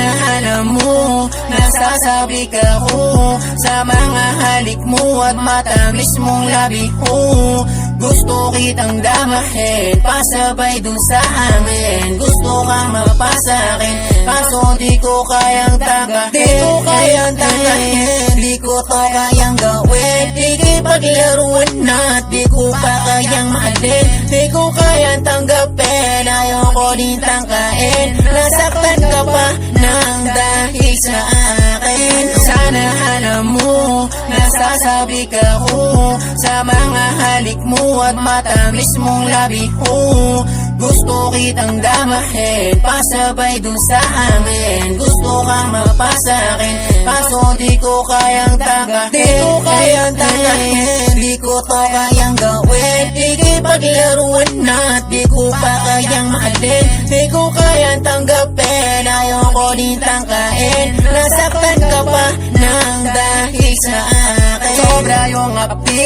alam mo, nasasabi ka ko sa mga halik mo at matamis mong labi ko. Gusto kitang damahin, pasabay dun sa amin. Gusto kang mapasakin, kaso di ko kayang tangahin. Di ko kayang tangahin, di ko to kayang gawin. Ikipaglaruan na, di ko pa kayang mahalin. Di ko kayang tanggapin, ayoko din tangkain. Nasaktan ka pa ng dahil sa akin. Sana alam mo, nasasabi ka ko sa mga halik mo at matamis mong labi ko. Gusto kitang damahin, pasabay dun sa amin. Gusto kang mapasakin, kaso di ko kayang tangahin. Di ko kayang tangahin, di ko to kayang gawin. Ikipaglaruan na, di ko pa kayang mahalin. Di ko kayang tanggapin, ayoko din tangkain. Nasaktan ka pa ng dahil sa akin. Sobra yung api,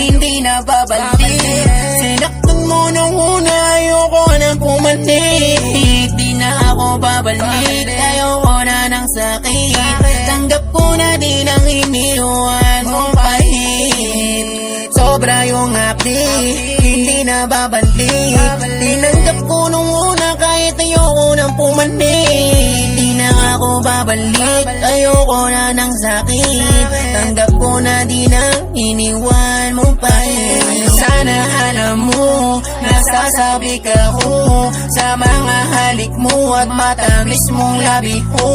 hindi na babalik. Sinaktan mo nung una, ayoko nang pumanik. Di na ako babalik, ayoko na ng sakit. Tanggap ko na din ang iniwan mong pahit. Sobra yung api, hindi na babalik. Tinanggap ko nung una kahit ayoko nang pumanik. Di na ako babalik, ayoko na ng sakit. Tanggap ko na din ang iniwan mong pahit. Sana alam mo, nasasabi ka ko sa mga halik mo at matamis mong labi ko.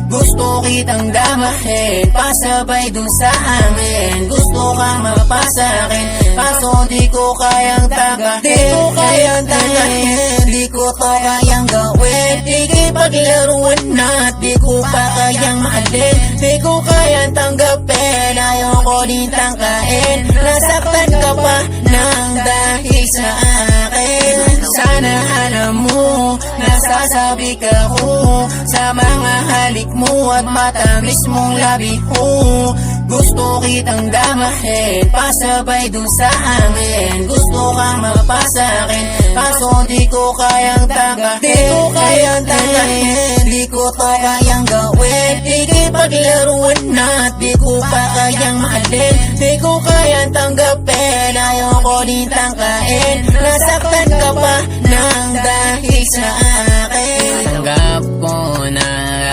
Gusto kitang damahin, pasabay dun sa amin. Gusto kang mapasakin, kaso di ko kayang tangahin. Di ko kayang tangahin, di ko to kayang gawin. Ikipaglaruan na, di ko pa kayang mahalin. Di ko kayang tanggapin, ayoko din tangkain. Nasaktan ka pa ng dahil sa akin. Sana alam mo, nasasabi ka ko sa mga halik mo at matamis mong labi ko. Gusto kitang damahin, pasabay dun sa amin. Gusto kang mapasakin, kaso di ko kayang tangahin. Di ko kayang tangahin, di ko to kayang gawin. Ikipaglaruan na, di ko pa kayang mahalin. Di ko kayang tanggapin, ayoko din tangkain. Nasaktan ka pa ng dahil sa akin. Tanggap ko na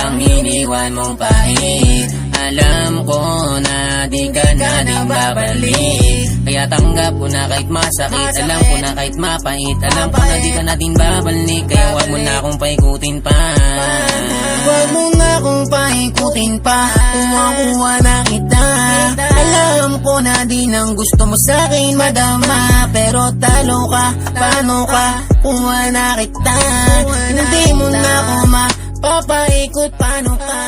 ang iniwan mong pahit. Alam ko na di ka na din babalik. Kaya tanggap ko na kahit masakit. Alam ko na kahit mapait. Alam ko na di ka na din babalik. Kaya wag mo na akong paikutin pa. Wag mo na akong paikutin pa. Kuha na kita. Alam ko na din ang gusto mo sa'kin madama. Pero talo ka, paano ka? Kuha na kita. Hindi mo na ako mapapaikot, paano ka?